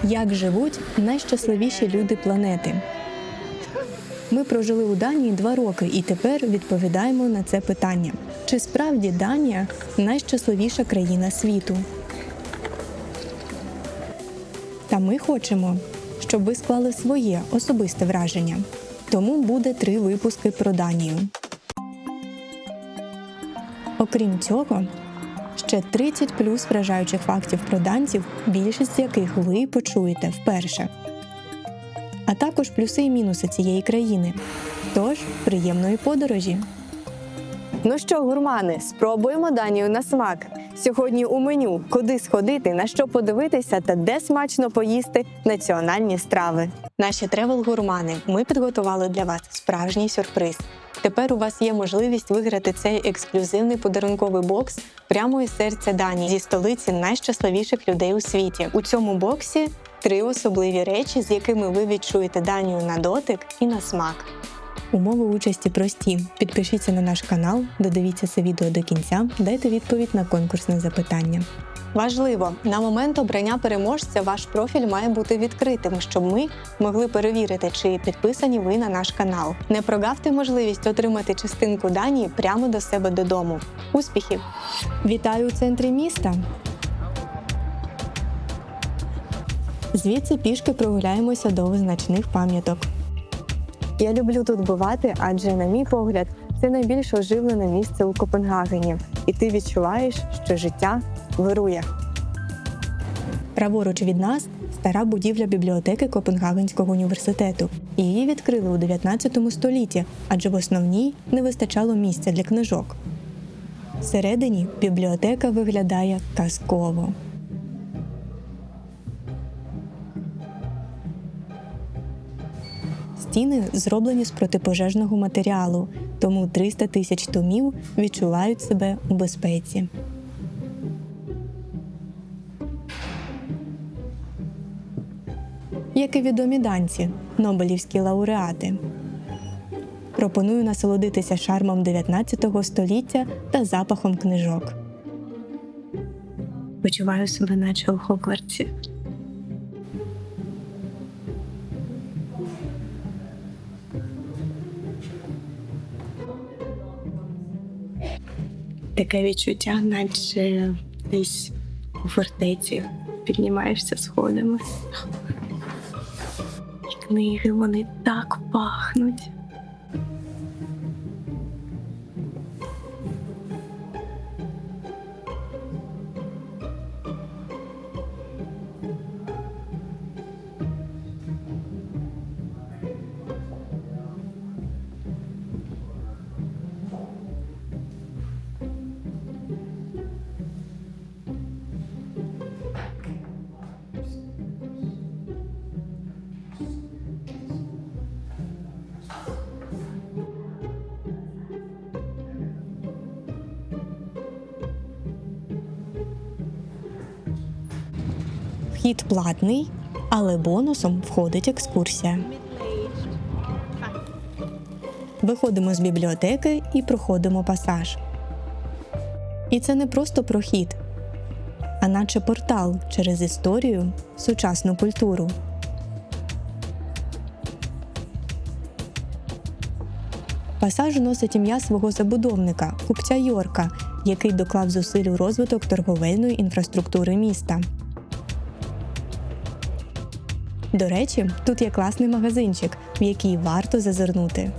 Як живуть найщасливіші люди планети? Ми прожили у Данії 2 роки і тепер відповідаємо на це питання. Чи справді Данія найщасливіша країна світу? Та ми хочемо, щоб ви склали своє особисте враження. Тому буде 3 випуски про Данію. Окрім цього, ще 30 плюс вражаючих фактів про данців, більшість з яких ви почуєте вперше. А також плюси і мінуси цієї країни. Тож, приємної подорожі! Ну що, гурмани, спробуємо Данію на смак. Сьогодні у меню куди сходити, на що подивитися та де смачно поїсти національні страви. Наші тревел-гурмани, ми підготували для вас справжній сюрприз. Тепер у вас є можливість виграти цей ексклюзивний подарунковий бокс прямо із серця Данії, зі столиці найщасливіших людей у світі. У цьому боксі 3 особливі речі, з якими ви відчуєте Данію на дотик і на смак. Умови участі прості. Підпишіться на наш канал, додивіться це відео до кінця, дайте відповідь на конкурсне запитання. Важливо, на момент обрання переможця ваш профіль має бути відкритим, щоб ми могли перевірити, чи підписані ви на наш канал. Не прогавте можливість отримати частинку Данії прямо до себе додому. Успіхів! Вітаю у центрі міста! Звідси пішки прогуляємося до визначних пам'яток. Я люблю тут бувати, адже, на мій погляд, це найбільш оживлене місце у Копенгагені. І ти відчуваєш, що життя вирує. Праворуч від нас – стара будівля бібліотеки Копенгагенського університету. Її відкрили у 19 столітті, адже в основній не вистачало місця для книжок. Всередині бібліотека виглядає казково. Стіни зроблені з протипожежного матеріалу, тому 300 тисяч томів відчувають себе у безпеці. Як і відомі данці, нобелівські лауреати. Пропоную насолодитися шармом 19 століття та запахом книжок. Почуваю себе наче у Хогвартсі. Таке відчуття, наче десь у фортеці піднімаєшся сходами. І книги, вони так пахнуть. Вхід платний, але бонусом входить екскурсія. Виходимо з бібліотеки і проходимо пасаж. І це не просто прохід, а наче портал через історію, сучасну культуру. Пасаж носить ім'я свого забудовника – купця Йорка, який доклав зусиль у розвиток торговельної інфраструктури міста. До речі, тут є класний магазинчик, в який варто зазирнути.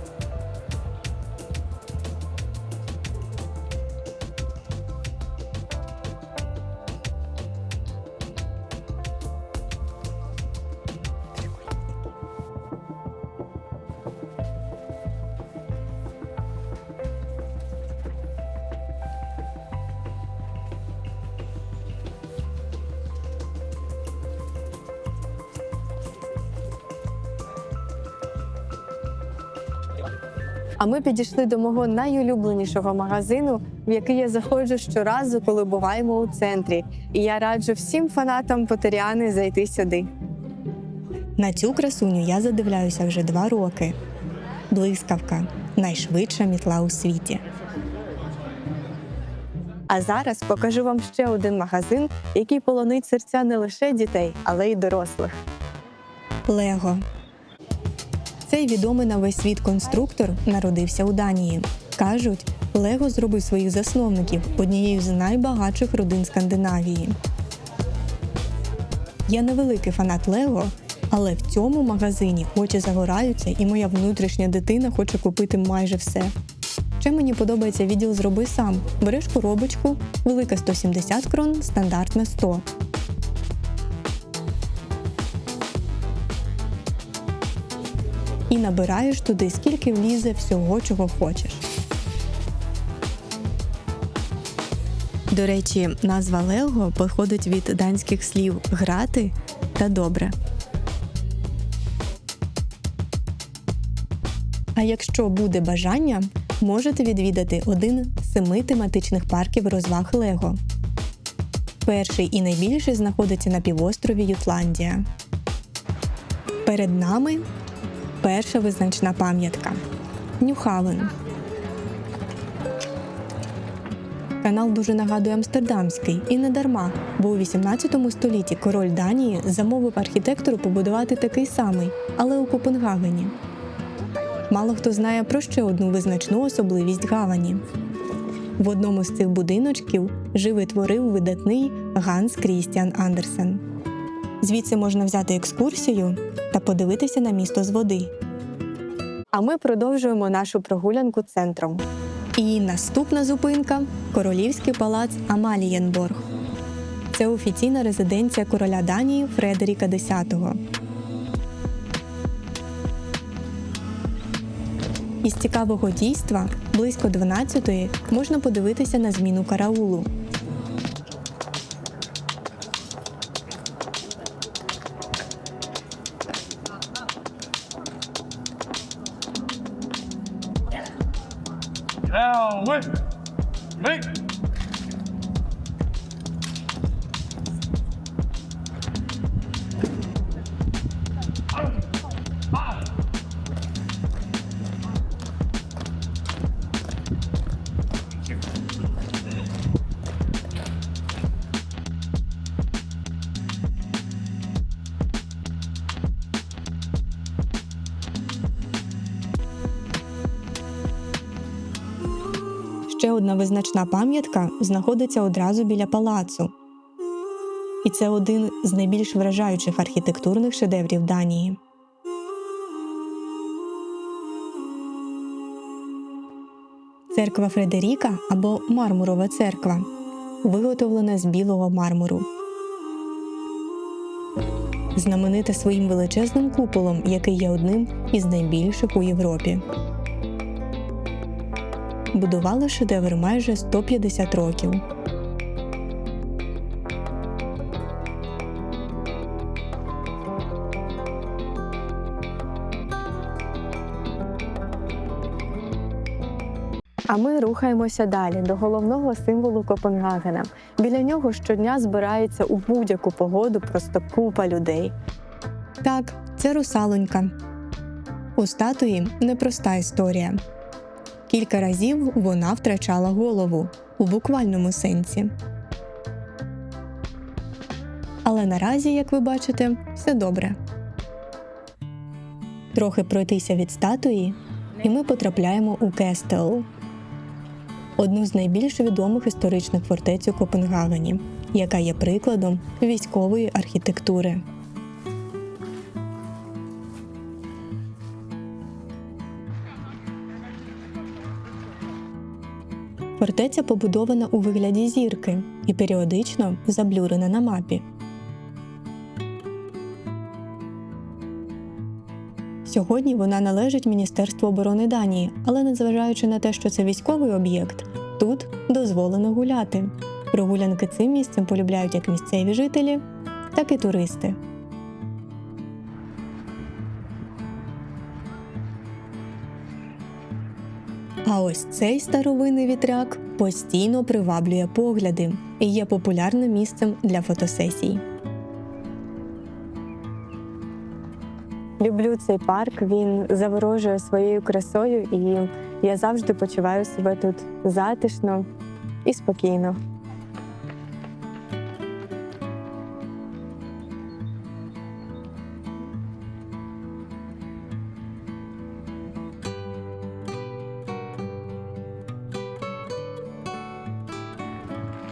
А ми підійшли до мого найулюбленішого магазину, в який я заходжу щоразу, коли буваємо у центрі. І я раджу всім фанатам Поттеріани зайти сюди. На цю красуню я задивляюся вже 2 роки. Блискавка – найшвидша мітла у світі. А зараз покажу вам ще один магазин, який полонить серця не лише дітей, але й дорослих. Лего. Цей відомий на весь світ конструктор народився у Данії. Кажуть, Лего зробив своїх засновників однією з найбагатших родин Скандинавії. Я невеликий фанат Лего, але в цьому магазині очі загораються, і моя внутрішня дитина хоче купити майже все. Ще мені подобається відділ «Зроби сам». Береш коробочку, велика 170 крон, стандартна 100. І набираєш туди, скільки влізе всього, чого хочеш. До речі, назва Лего походить від данських слів «грати» та «добре». А якщо буде бажання, можете відвідати один з 7 тематичних парків розваг Лего. Перший і найбільший знаходиться на півострові Ютландія. Перед нами перша визначна пам'ятка – Нюхавен. Канал дуже нагадує амстердамський, і не дарма, бо у 18 столітті король Данії замовив архітектору побудувати такий самий, але у Копенгагені. Мало хто знає про ще одну визначну особливість гавані. В одному з цих будиночків жив і творив видатний Ганс Крістіан Андерсен. Звідси можна взяти екскурсію та подивитися на місто з води. А ми продовжуємо нашу прогулянку центром. І наступна зупинка – Королівський палац Амалієнборг. Це офіційна резиденція короля Данії Фредеріка X. Із цікавого дійства близько 12-ї можна подивитися на зміну караулу. Ще одна визначна пам'ятка знаходиться одразу біля палацу. І це один з найбільш вражаючих архітектурних шедеврів Данії. Церква Фредеріка або Мармурова церква, виготовлена з білого мармуру. Знаменита своїм величезним куполом, який є одним із найбільших у Європі. Будували шедевр майже 150 років. А ми рухаємося далі до головного символу Копенгагена. Біля нього щодня збирається у будь-яку погоду просто купа людей. Так, це русалонька. У статуї непроста історія. Кілька разів вона втрачала голову, у буквальному сенсі. Але наразі, як ви бачите, все добре. Трохи пройтися від статуї, і ми потрапляємо у Кестел. Одну з найбільш відомих історичних фортець у Копенгагені, яка є прикладом військової архітектури. Фортеця побудована у вигляді зірки і періодично заблюрена на мапі. Сьогодні вона належить Міністерству оборони Данії, але незважаючи на те, що це військовий об'єкт, тут дозволено гуляти. Прогулянки цим місцем полюбляють як місцеві жителі, так і туристи. А ось цей старовинний вітряк постійно приваблює погляди і є популярним місцем для фотосесій. Люблю цей парк, він заворожує своєю красою, і я завжди почуваю себе тут затишно і спокійно.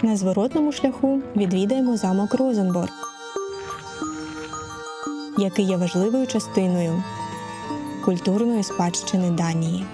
На зворотному шляху відвідаємо замок Розенборг, який є важливою частиною культурної спадщини Данії.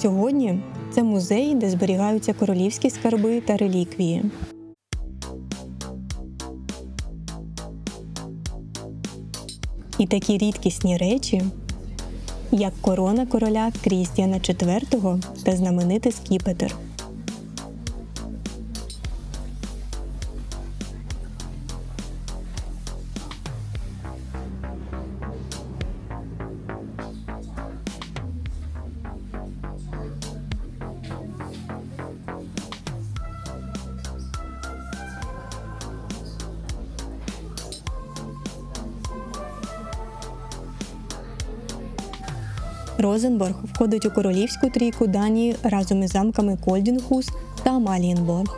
Сьогодні це музей, де зберігаються королівські скарби та реліквії. І такі рідкісні речі, як корона короля Крістіана IV та знаменитий скіпетр. Розенборг входить у королівську трійку Данії разом із замками Кольдінхус та Амалієнборг.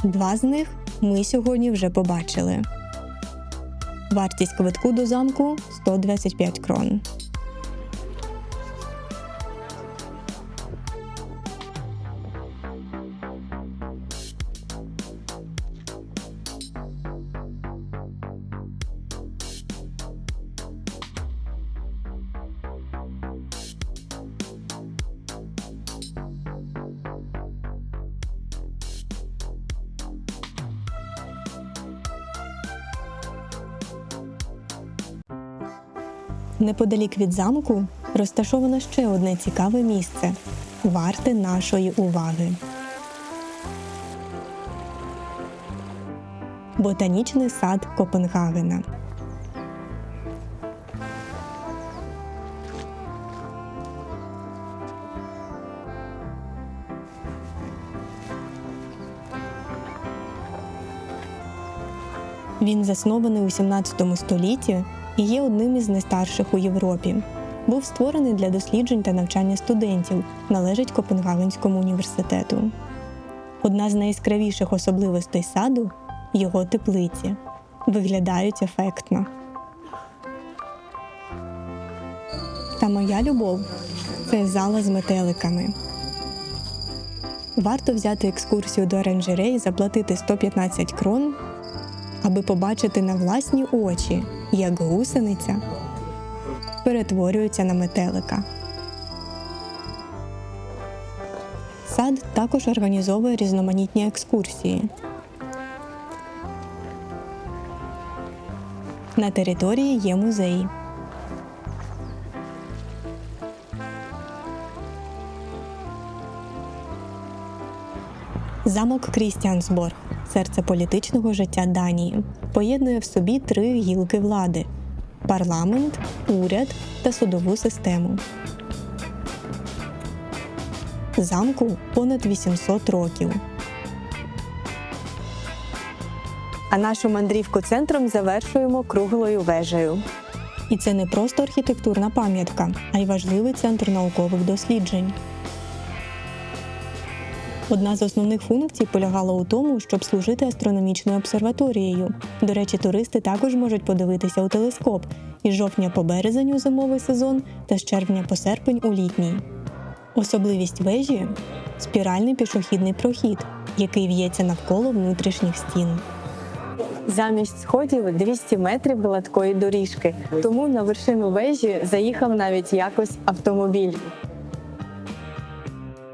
Два з них ми сьогодні вже побачили. Вартість квитку до замку – 125 крон. Неподалік від замку розташовано ще одне цікаве місце, варте нашої уваги. Ботанічний сад Копенгагена. Він заснований у 17 столітті і є одним із найстарших у Європі. Був створений для досліджень та навчання студентів, належить Копенгагенському університету. Одна з найяскравіших особливостей саду – його теплиці. Виглядають ефектно. Та моя любов – це зала з метеликами. Варто взяти екскурсію до оранжереї, заплатити 115 крон, аби побачити на власні очі, як гусениця перетворюється на метелика. Сад також організовує різноманітні екскурсії. На території є музей. Замок Крістіансборг – серце політичного життя Данії. Поєднує в собі три гілки влади – парламент, уряд та судову систему. замку понад 800 років. А нашу мандрівку центром завершуємо круглою вежею. І це не просто архітектурна пам'ятка, а й важливий центр наукових досліджень. Одна з основних функцій полягала у тому, щоб служити астрономічною обсерваторією. До речі, туристи також можуть подивитися у телескоп із жовтня по березень у зимовий сезон та з червня по серпень у літній. Особливість вежі – спіральний пішохідний прохід, який в'ється навколо внутрішніх стін. Замість сходів 200 метрів гладкої доріжки, тому на вершину вежі заїхав навіть якось автомобіль.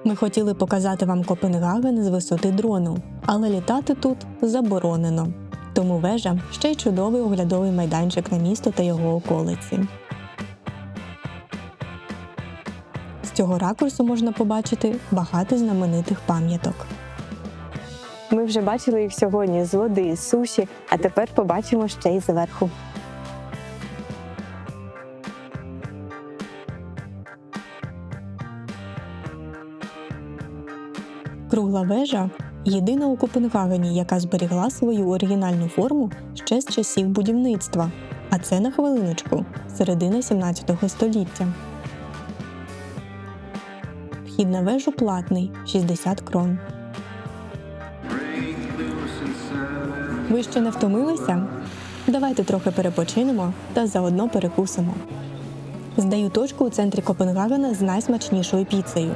Ми хотіли показати вам Копенгаген з висоти дрону, але літати тут заборонено. Тому вежа – ще й чудовий оглядовий майданчик на місто та його околиці. З цього ракурсу можна побачити багато знаменитих пам'яток. Ми вже бачили їх сьогодні з води, з суші, а тепер побачимо ще й зверху. Кругла вежа – єдина у Копенгагені, яка зберігла свою оригінальну форму ще з часів будівництва. А це, на хвилиночку, середина 17 століття. Вхід на вежу платний – 60 крон. Ви ще не втомилися? Давайте трохи перепочинемо та заодно перекусимо. Здаю точку у центрі Копенгагена з найсмачнішою піцею.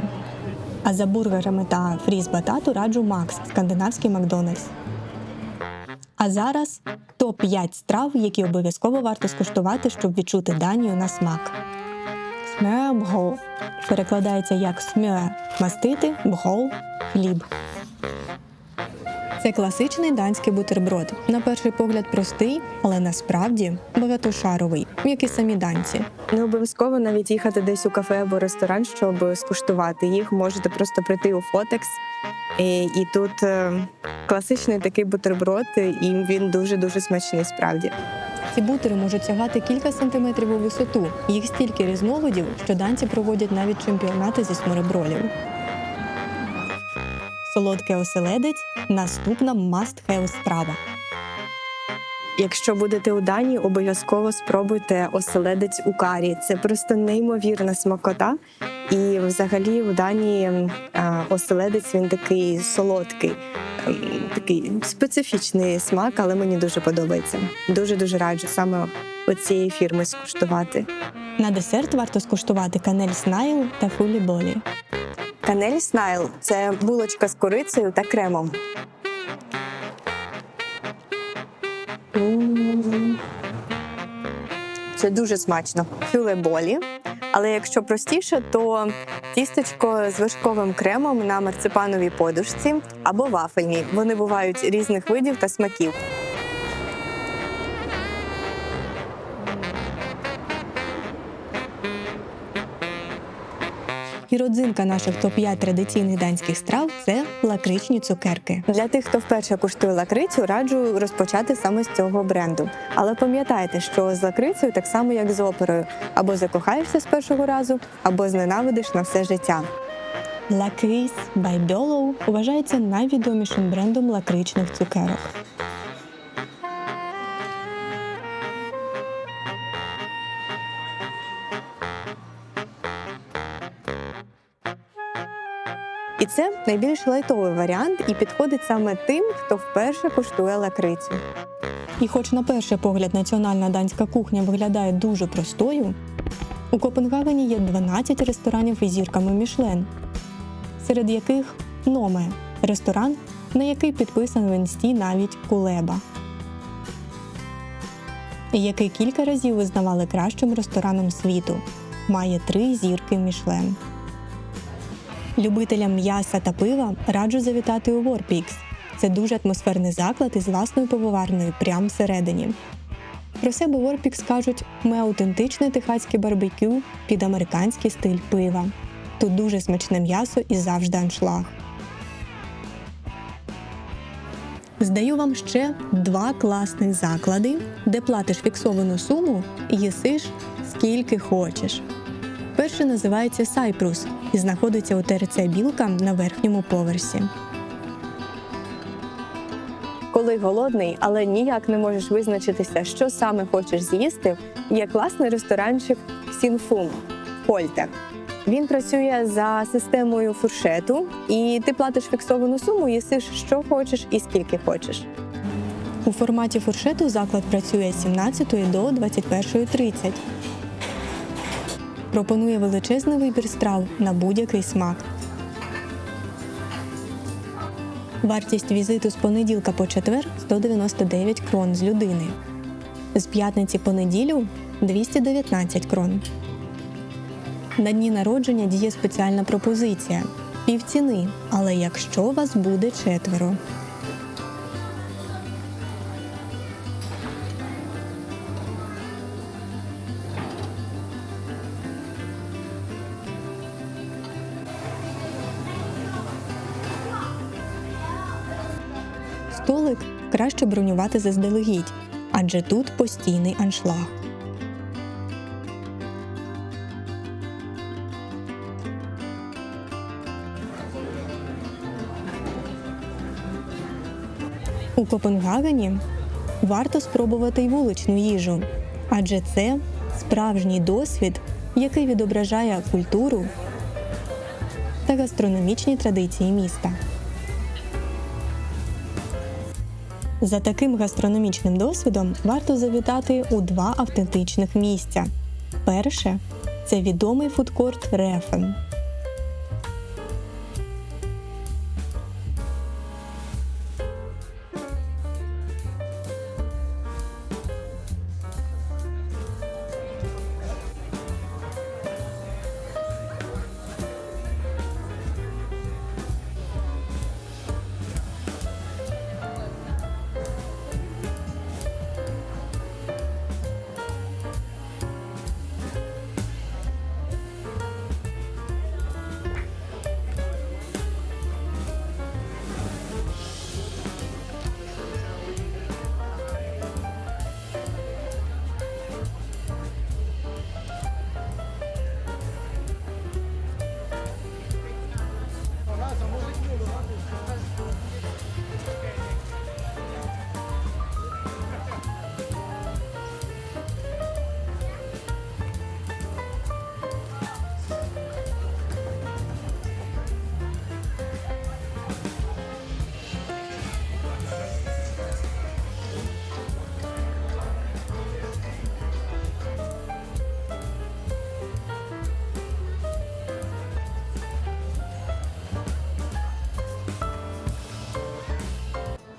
А за бургерами та фріз-батату раджу Макс, скандинавський Макдональдс. А зараз топ-5 страв, які обов'язково варто скуштувати, щоб відчути Данію на смак. Смørrebrød перекладається як смør – мастити, брød – хліб. Це класичний данський бутерброд. На перший погляд простий, але насправді багатошаровий, як і самі данці. Не обов'язково навіть їхати десь у кафе або ресторан, щоб скуштувати їх. Можете просто прийти у Фотекс. І тут класичний такий бутерброд, і він дуже-дуже смачний справді. Ці бутери можуть сягати кілька сантиметрів у висоту. Їх стільки різновидів, що данці проводять навіть чемпіонати зі сморебролів. Солодкий оселедець – наступна must-have страва. Якщо будете у Данії, обов'язково спробуйте оселедець у карі. Це просто неймовірна смакота. І взагалі в Данії оселедець він такий солодкий, такий специфічний смак, але мені дуже подобається. Дуже-дуже раджу саме оцієї фірми скуштувати. На десерт варто скуштувати канель-снайл та фулі-болі. Канель-снайл – це булочка з корицею та кремом. Це дуже смачно. Фюле-болі. Але якщо простіше, то тістечко з вершковим кремом на марципановій подушці або вафельні. Вони бувають різних видів та смаків. І родзинка наших топ-5 традиційних данських страв – це лакричні цукерки. Для тих, хто вперше куштує лакрицю, раджу розпочати саме з цього бренду. Але пам'ятайте, що з лакрицею так само, як з оперою. Або закохаєшся з першого разу, або зненавидиш на все життя. Lakrids by Below вважається найвідомішим брендом лакричних цукерок. І це найбільш лайтовий варіант і підходить саме тим, хто вперше куштує лакрицю. І хоч на перший погляд національна данська кухня виглядає дуже простою, у Копенгагені є 12 ресторанів із зірками Мішлен, серед яких Номе – ресторан, на який підписан в інсті навіть Кулеба, і який кілька разів визнавали кращим рестораном світу, має 3 зірки Мішлен. Любителям м'яса та пива раджу завітати у Warpix. Це дуже атмосферний заклад із власною пивоварнею прямо всередині. Про себе Warpix кажуть, ми аутентичне техаське барбекю під американський стиль пива. Тут дуже смачне м'ясо і завжди аншлаг. Здаю вам ще 2 класних заклади, де платиш фіксовану суму і їсиш скільки хочеш. Перший називається Сайпрус і знаходиться у ТРЦ «Білка» на верхньому поверсі. Коли голодний, але ніяк не можеш визначитися, що саме хочеш з'їсти, є класний ресторанчик Сінфум Польте. Він працює за системою фуршету, і ти платиш фіксовану суму, їсиш, що хочеш і скільки хочеш. У форматі фуршету заклад працює з 17 до 21:30. Пропонує величезний вибір страв на будь-який смак. Вартість візиту з понеділка по четвер – 199 крон з людини. З п'ятниці по неділю – 219 крон. На дні народження діє спеціальна пропозиція – півціни, але якщо вас буде 4. Столик краще бронювати заздалегідь, адже тут постійний аншлаг. У Копенгагені варто спробувати й вуличну їжу, адже це справжній досвід, який відображає культуру та гастрономічні традиції міста. За таким гастрономічним досвідом варто завітати у 2 автентичних місця. Перше – це відомий фудкорт Рефен.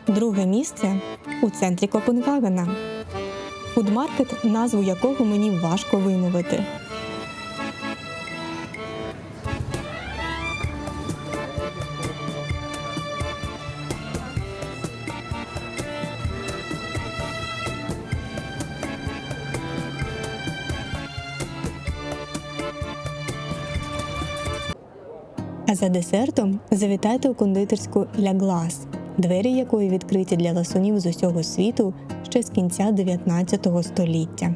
Друге місце – у центрі Копенгагена. Фудмаркет, назву якого мені важко вимовити. А за десертом завітайте у кондитерську «Ля Глас», двері якої відкриті для ласунів з усього світу ще з кінця 19 століття.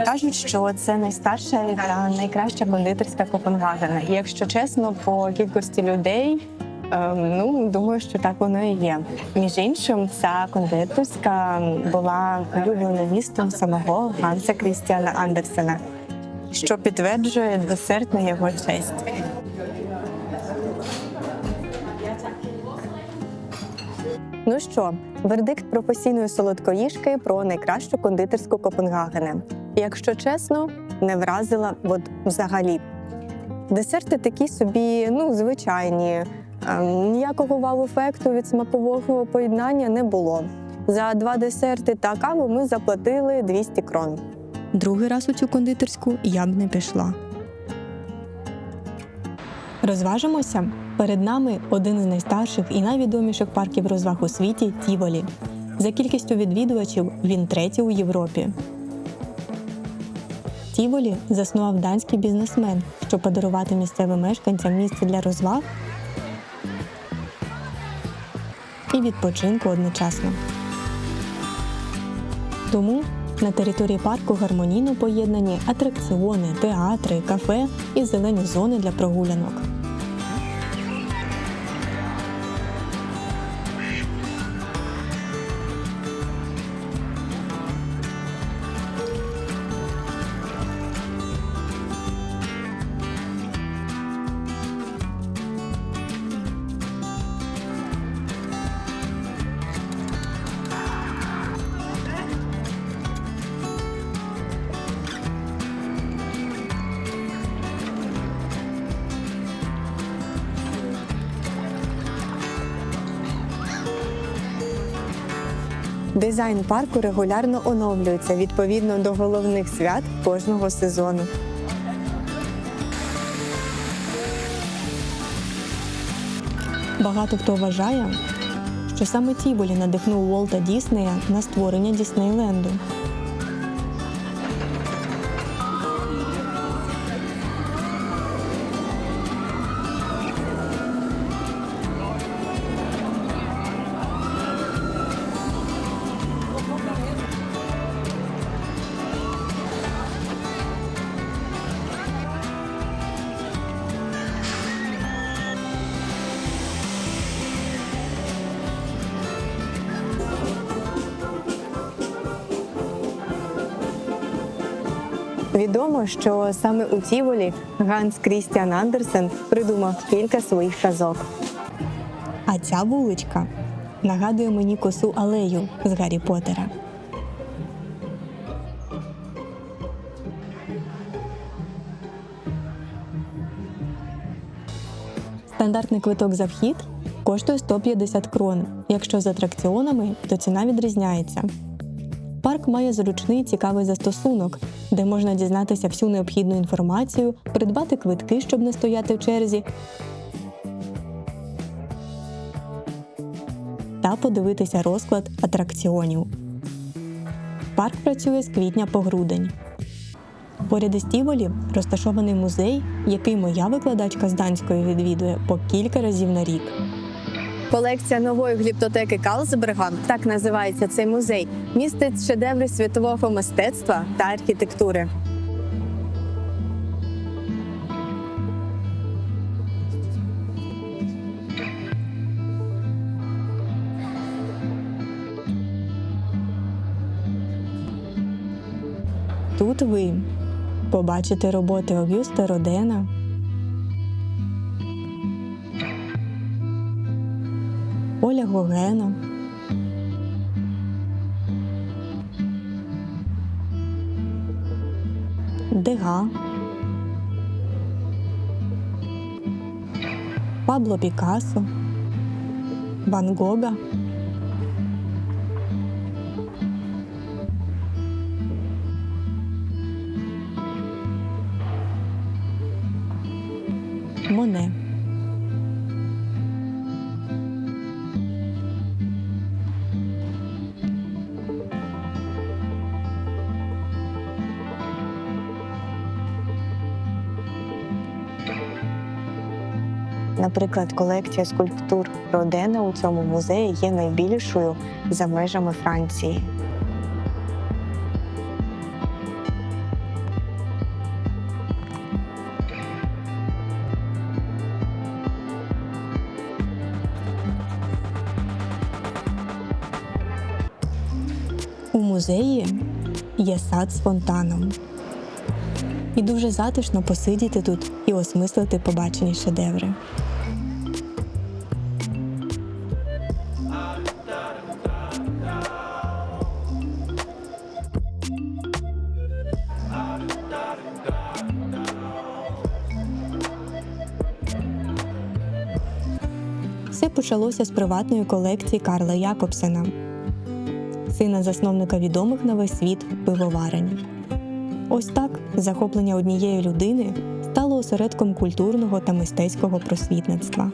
Кажуть, що це найстарша та найкраща кондитерська Копенгагена. І якщо чесно, по кількості людей, думаю, що так воно і є. Між іншим, ця кондитерська була улюбленим містом самого Ганса Крістіана Андерсена, що підтверджує десерт на його честь. Ну що, вердикт професійної солодкоїжки про найкращу кондитерську Копенгагена. Якщо чесно, не вразила взагалі. Десерти такі собі, звичайні. Ніякого вау-ефекту від смакового поєднання не було. За 2 десерти та каву ми заплатили 200 крон. Другий раз у цю кондитерську я б не пішла. Розважимося? Перед нами один із найстарших і найвідоміших парків розваг у світі – Тіволі. За кількістю відвідувачів він 3-й у Європі. Тіволі заснував данський бізнесмен, щоб подарувати місцевим мешканцям місце для розваг і відпочинку одночасно. Тому На території парку гармонійно поєднані атракціони, театри, кафе і зелені зони для прогулянок. Дизайн парку регулярно оновлюється відповідно до головних свят кожного сезону. Багато хто вважає, що саме Тіволі надихнув Уолта Діснея на створення Діснейленду. Відомо, що саме у Тіволі Ганс Крістіан Андерсен придумав кілька своїх казок. А ця вуличка нагадує мені косу алею з Гаррі Поттера. Стандартний квиток за вхід коштує 150 крон. Якщо з атракціонами, то ціна відрізняється. Парк має зручний цікавий застосунок, де можна дізнатися всю необхідну інформацію, придбати квитки, щоб не стояти в черзі, та подивитися розклад атракціонів. Парк працює з квітня по грудень. Поряд із Тіволі розташований музей, який моя викладачка з данської відвідує по кілька разів на рік. Колекція нової гліптотеки Карлсберга, так називається цей музей, містить шедеври світового мистецтва та архітектури. Тут ви побачите роботи Огюста Родена, Поля Гогена, Дега, Пабло Пікассо, Ван Гога, Моне. Наприклад, колекція скульптур Родена у цьому музеї є найбільшою за межами Франції. У музеї є сад з фонтаном. І дуже затишно посидіти тут і осмислити побачені шедеври. Все почалося з приватної колекції Карла Якобсена, сина засновника відомих на весь світ пивоварень. Ось так захоплення однієї людини стало осередком культурного та мистецького просвітництва.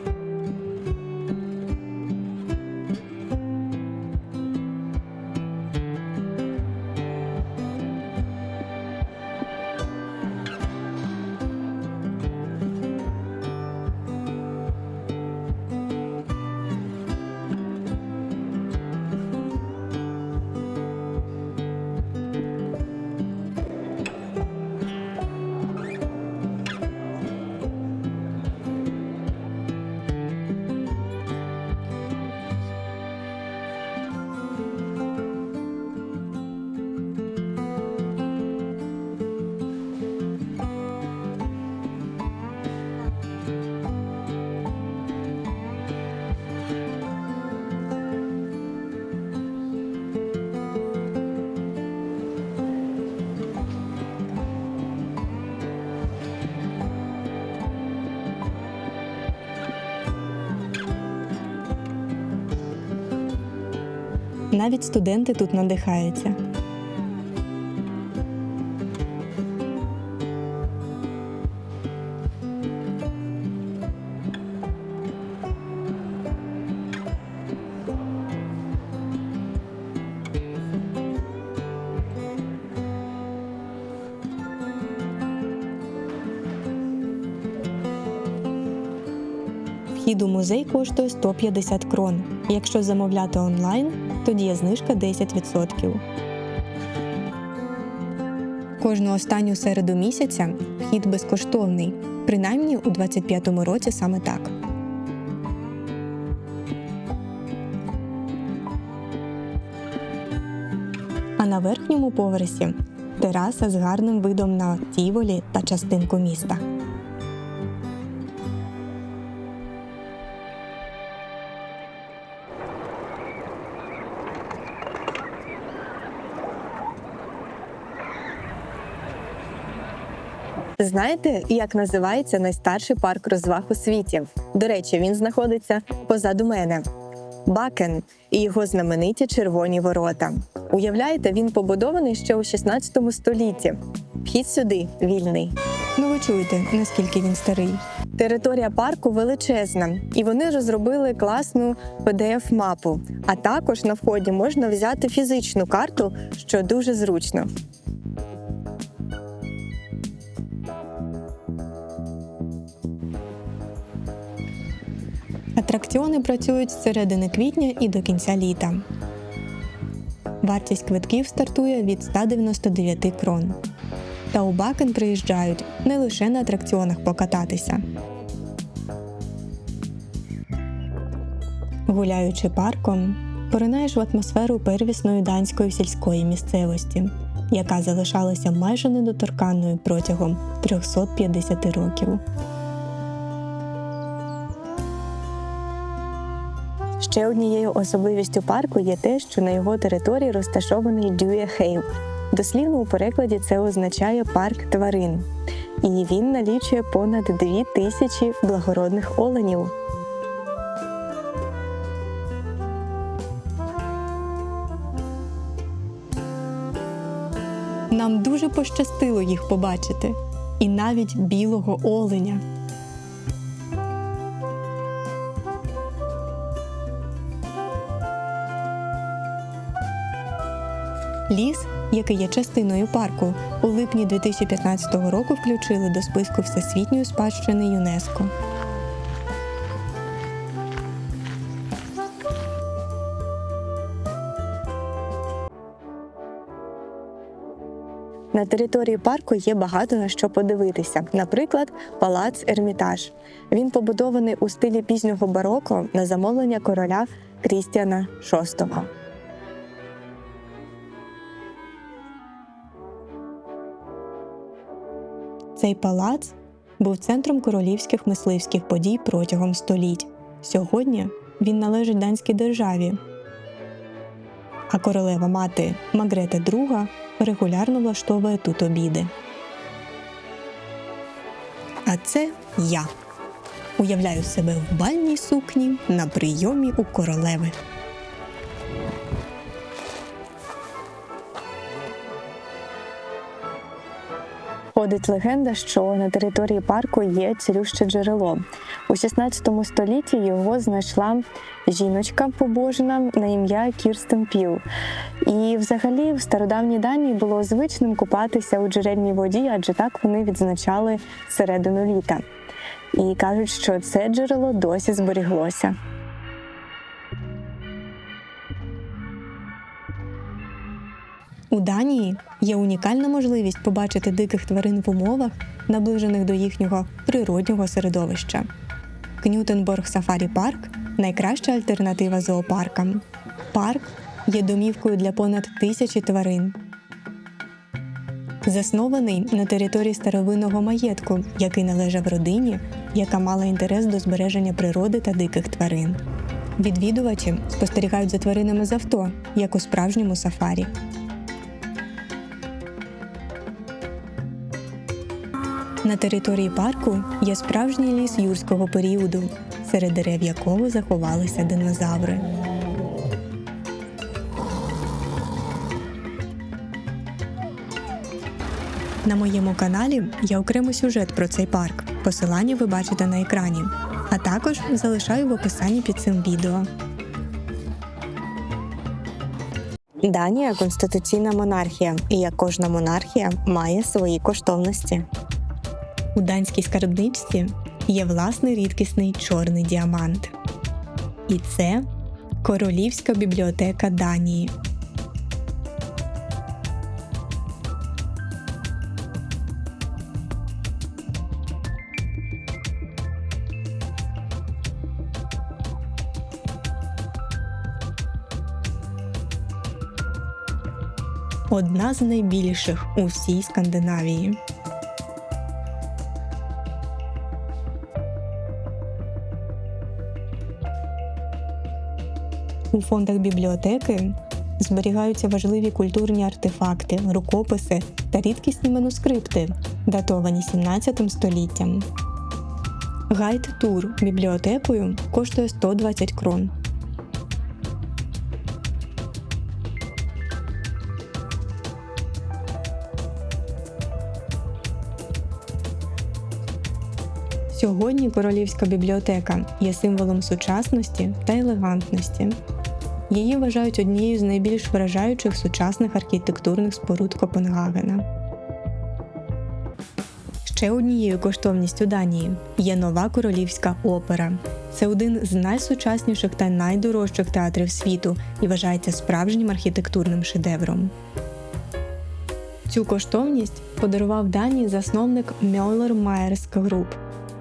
Навіть студенти тут надихаються. Вхід у музей коштує 150 крон. Якщо замовляти онлайн, тоді є знижка 10%. Кожну останню середу місяця вхід безкоштовний. Принаймні у 25-му році саме так. А на верхньому поверсі тераса з гарним видом на Тіволі та частинку міста. Знаєте, як називається найстарший парк розваг у світі? До речі, він знаходиться позаду мене. Бакен і його знамениті червоні ворота. Уявляєте, він побудований ще у 16 столітті. Вхід сюди вільний. Ну ви чуєте, наскільки він старий. Територія парку величезна, і вони розробили класну PDF-мапу. А також на вході можна взяти фізичну карту, що дуже зручно. Атракціони працюють з середини квітня і до кінця літа. Вартість квитків стартує від 199 крон. Та у Бакен приїжджають не лише на атракціонах покататися. Гуляючи парком, поринаєш в атмосферу первісної данської сільської місцевості, яка залишалася майже недоторканною протягом 350 років. Ще однією особливістю парку є те, що на його території розташований Дюєхейв. Дослівно у перекладі це означає «парк тварин». І він налічує понад 2000 благородних оленів. Нам дуже пощастило їх побачити. І навіть білого оленя. Ліс, який є частиною парку, у липні 2015 року включили до списку Всесвітньої спадщини ЮНЕСКО. На території парку є багато на що подивитися. Наприклад, палац Ермітаж. Він побудований у стилі пізнього бароко на замовлення короля Крістіана VI. Цей палац був центром королівських мисливських подій протягом століть. Сьогодні він належить данській державі. А королева мати Маргрета II регулярно влаштовує тут обіди. А це я. Уявляю себе в бальній сукні на прийомі у королеви. Ходить легенда, що на території парку є цілюще джерело. У 16 столітті його знайшла жіночка побожна на ім'я Кірстен Піл. І взагалі в стародавній Данії було звичним купатися у джерельній воді, адже так вони відзначали середину літа. І кажуть, що це джерело досі зберіглося. У Данії є унікальна можливість побачити диких тварин в умовах, наближених до їхнього природнього середовища. Кнютенборг Сафарі Парк – найкраща альтернатива зоопаркам. Парк є домівкою для понад 1000 тварин. Заснований на території старовинного маєтку, який належав родині, яка мала інтерес до збереження природи та диких тварин. Відвідувачі спостерігають за тваринами з авто, як у справжньому сафарі. На території парку є справжній ліс юрського періоду, серед дерев якого заховалися динозаври. На моєму каналі є окремий сюжет про цей парк. Посилання ви бачите на екрані. А також залишаю в описанні під цим відео. Данія – конституційна монархія, і як кожна монархія має свої коштовності. У данській скарбничці є власний рідкісний чорний діамант. І це Королівська бібліотека Данії. Одна з найбільших у всій Скандинавії. У фондах бібліотеки зберігаються важливі культурні артефакти, рукописи та рідкісні манускрипти, датовані 17 століттям. Гайд-тур бібліотекою коштує 120 крон. Сьогодні Королівська бібліотека є символом сучасності та елегантності. Її вважають однією з найбільш вражаючих сучасних архітектурних споруд Копенгагена. Ще однією коштовністю Данії є нова Королівська опера. Це один з найсучасніших та найдорожчих театрів світу і вважається справжнім архітектурним шедевром. Цю коштовність подарував Данії засновник Мьоллер Маєрськ Груп,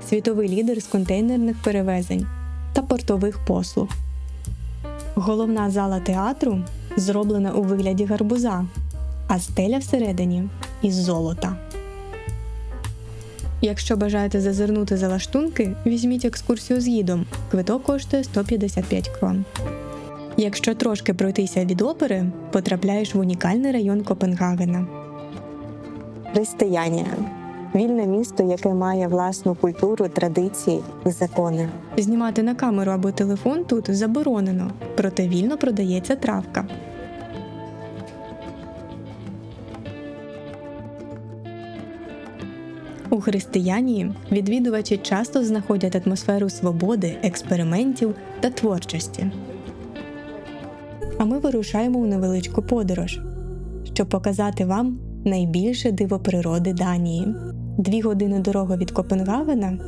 світовий лідер з контейнерних перевезень та портових послуг. Головна зала театру зроблена у вигляді гарбуза, а стеля всередині – із золота. Якщо бажаєте зазирнути за лаштунки, візьміть екскурсію з гідом. Квиток коштує 155 крон. Якщо трошки пройтися від опери, потрапляєш в унікальний район Копенгагена. Християнія – вільне місто, яке має власну культуру, традиції і закони. Знімати на камеру або телефон тут заборонено, проте вільно продається травка. У Християнії відвідувачі часто знаходять атмосферу свободи, експериментів та творчості. А ми вирушаємо у невеличку подорож, щоб показати вам найбільше диво природи Данії. 2 години дороги від Копенгагена,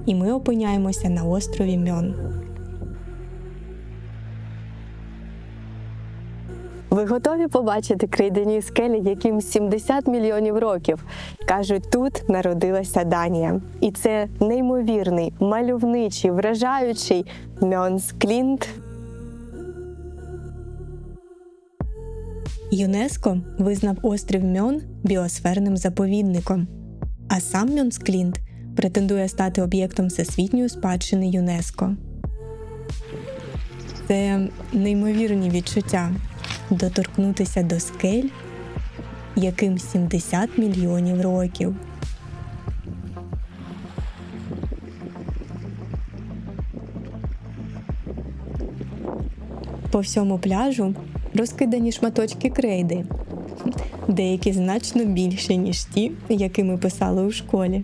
і ми опиняємося на острові Мьон. Ви готові побачити крейдяні скелі, яким 70 мільйонів років? Кажуть, тут народилася Данія. І це неймовірний, мальовничий, вражаючий Мьонсклінт. ЮНЕСКО визнав острів Мьон біосферним заповідником, а сам Мьонсклінт претендує стати об'єктом всесвітньої спадщини ЮНЕСКО. Це неймовірні відчуття – доторкнутися до скель, яким 70 мільйонів років. По всьому пляжу розкидані шматочки крейди, деякі значно більші, ніж ті, які ми писали у школі.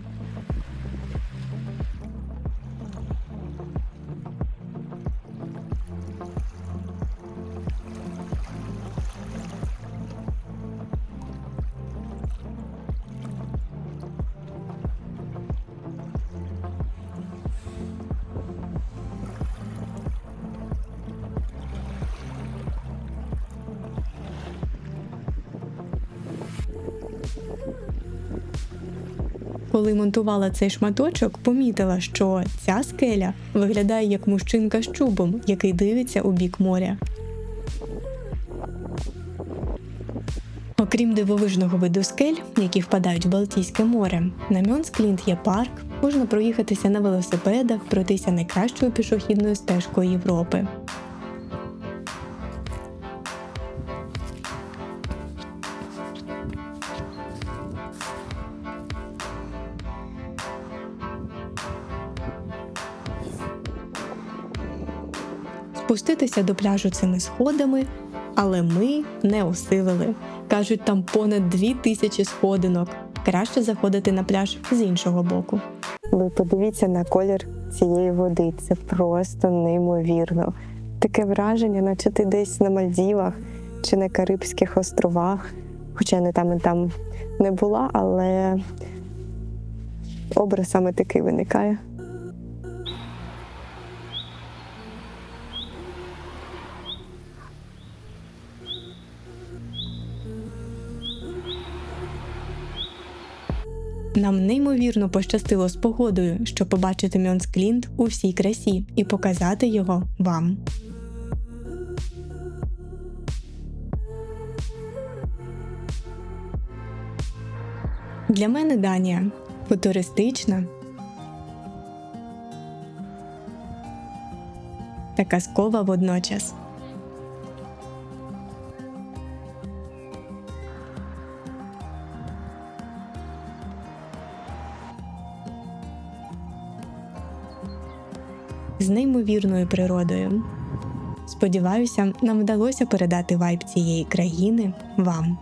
Коли монтувала цей шматочок, помітила, що ця скеля виглядає як мужчинка з чубом, який дивиться у бік моря. Окрім дивовижного виду скель, які впадають в Балтійське море, на Мьонсклінт є парк, можна проїхатися на велосипедах, пройтися найкращою пішохідною стежкою Європи. Спуститися до пляжу цими сходами, Але ми не усилили. Кажуть, там понад 2000 сходинок. Краще заходити на пляж з іншого боку. Ви подивіться на колір цієї води. Це просто неймовірно. Таке враження, наче ти десь на Мальдівах чи на Карибських островах. Хоча я і там не була, але образ саме такий виникає. Нам неймовірно пощастило з погодою, щоб побачити Мьонс-Клінт у всій красі і показати його вам. Для мене Данія футуристична та казкова водночас. З неймовірною природою. Сподіваюся, нам вдалося передати вайб цієї країни вам.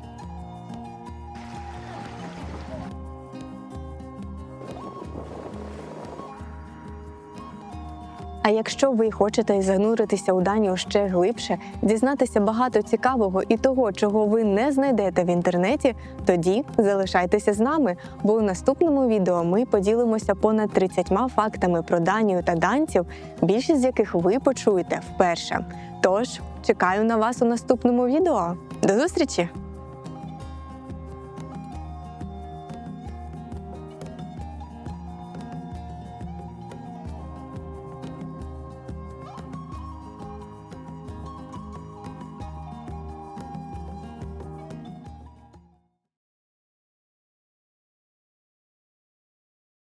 А якщо ви хочете зануритися у Данію ще глибше, дізнатися багато цікавого і того, чого ви не знайдете в інтернеті, тоді залишайтеся з нами, бо у наступному відео ми поділимося понад 30 фактами про Данію та данців, більшість з яких ви почуєте вперше. Тож, чекаю на вас у наступному відео. До зустрічі!